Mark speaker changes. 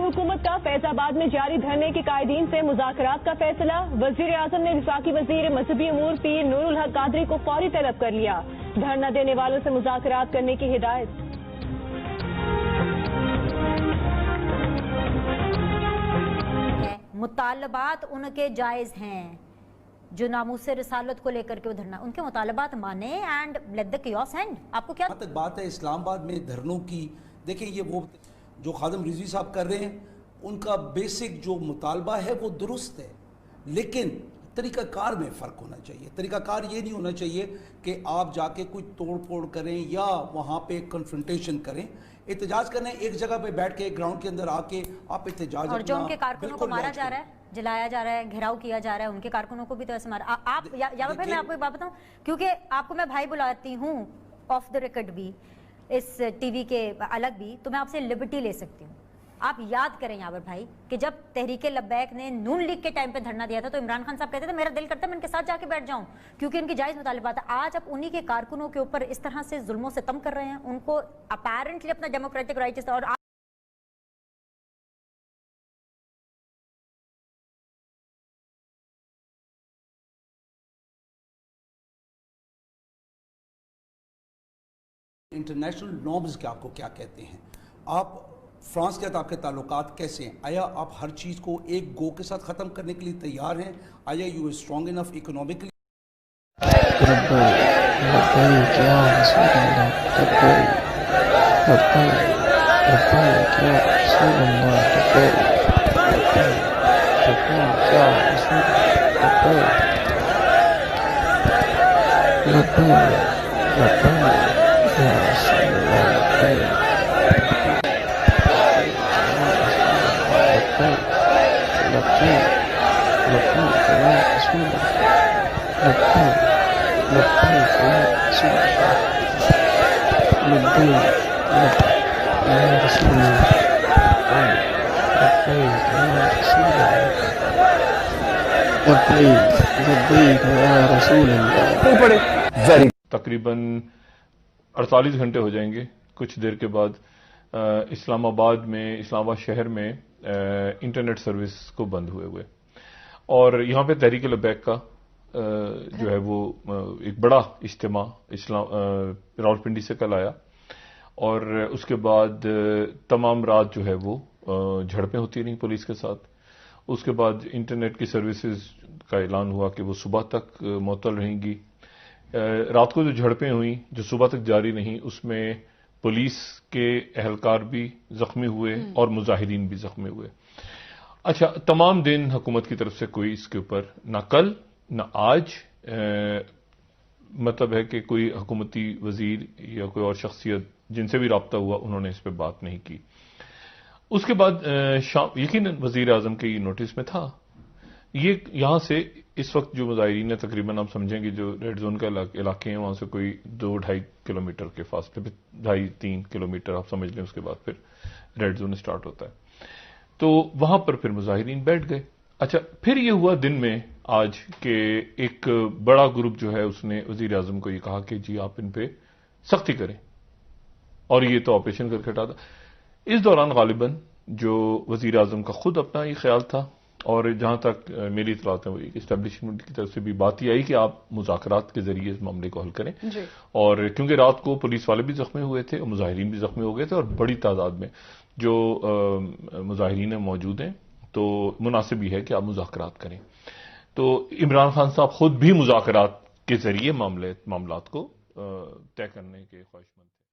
Speaker 1: हुकूमत का फैजाबाद में जारी धरने के कायदीन से मुज़ाकरात का फैसला। वज़ीर आज़म ने वफाकी वज़ीर मजहबी उमूर पीर नूरुल हक कादरी को फौरी तलब कर लिया। धरना देने वालों से मुज़ाकरात करने की हिदायत।
Speaker 2: मुतालबात उनके जायज़ हैं, जो नामूस रिसालत को लेकर के वो धरना, उनके मुतालबात माने and let the chaos and. आपको क्या
Speaker 3: तक बात है इस्लामाबाद में धरनों की? देखें, ये वो जो खादिम रिजवी साहब कर रहे हैं, उनका बेसिक जो मुतालबा है वो दुरुस्त है, लेकिन तरीक़ाकार में फ़र्क होना चाहिए। तरीक़ाकार ये नहीं होना चाहिए कि आप जाके कोई तोड़ फोड़ करें या वहाँ पे कन्फ्रंटेशन करें। एहतजाज करने एक जगह पे बैठ के ग्राउंड के अंदर आके आप एहतजाज,
Speaker 2: और जो उनके कारकुनों को मारा जा रहा है, जलाया जा रहा है, घेराव किया जा रहा है, उनके कारकुनों को भी तो ऐसे मारा। आप यावर भाई, मैं आपको एक बात बताऊं, क्योंकि आपको मैं भाई बुलाती हूँ ऑफ द रिकॉर्ड भी, इस टीवी के अलग भी, तो मैं आपसे लिबर्टी ले सकती हूँ। आप याद करें यावर भाई कि जब तहरीके लब्बैक ने नून लीग के टाइम पे धरना दिया था तो इमरान खान साहब कहते थे मेरा दिल करता है मैं इनके साथ जाके बैठ जाऊं, क्योंकि इनकी जायज मुतालिबात है। आज आप उन्हीं के कारकुनों के ऊपर इस तरह से जुल्मों से तम कर रहे हैं, उनको अपैरेंटली अपना डेमोक्रेटिक राइट, और
Speaker 3: इंटरनेशनल नॉर्म्स के आपको क्या कहते हैं? आप फ्रांस के साथ आपके ताल्लुकात कैसे हैं? आया आप हर चीज़ को एक गो के साथ ख़त्म करने के लिए तैयार हैं? आया you are strong enough economically?
Speaker 4: तकरीबन 48 घंटे हो जाएंगे कुछ देर के बाद इस्लामाबाद शहर में इंटरनेट सर्विस को बंद हुए और यहाँ पे तहरीक लब्बैक का जो है वो एक बड़ा इज्तिमा रावलपिंडी से कल आया और उसके बाद तमाम रात जो है वो झड़पें होती रहीं पुलिस के साथ। उसके बाद इंटरनेट की सर्विसेज का ऐलान हुआ कि वो सुबह तक मुअत्तल रहेंगी। रात को जो झड़पें हुई जो सुबह तक जारी नहीं, उसमें पुलिस के एहलकार भी जख्मी हुए और मुजाहिदीन भी जख्मी हुए। अच्छा, तमाम दिन हुकूमत की तरफ से कोई इसके ऊपर ना कल ना आज मतलब है कि कोई हुकूमती वजीर या कोई और शख्सियत जिनसे भी राब्ता हुआ उन्होंने इस पर बात नहीं की। उसके बाद यकीनन वजीर आजम के ये नोटिस में था। ये यहां से इस वक्त जो मुजाहिरीन है तकरीबन आप समझेंगे जो रेड जोन का इलाके हैं वहां से कोई 2-2.5 किलोमीटर के फासले पे 2.5-3 किलोमीटर आप समझ लें, उसके बाद फिर रेड जोन स्टार्ट होता है। तो वहां पर फिर मुजाहिरीन बैठ गए। अच्छा, फिर ये हुआ दिन में आज के एक बड़ा ग्रुप जो है उसने वजीर आजम को ये कहा कि जी आप इन पे सख्ती करें और ये तो ऑपरेशन करके हटा था। इस दौरान गालिबन जो वजीर आजम का खुद अपना ये ख्याल था और जहां तक मेरी इतलात है वो एक इस्टेब्लिशमेंट की तरफ से भी बात ही आई कि आप मुज़ाकरात के जरिए इस मामले को हल करें। और क्योंकि रात को पुलिस वाले भी जख्मी हुए थे और मुजाहिरीन भी जख्मी हो गए थे और बड़ी तादाद में जो मुजाहिरीन मौजूद हैं, तो मुनासिब ही है कि आप मुज़ाकरात करें। तो इमरान खान साहब खुद भी मुज़ाकरात के जरिए मामलात को तय करने के ख्वाहिशमंद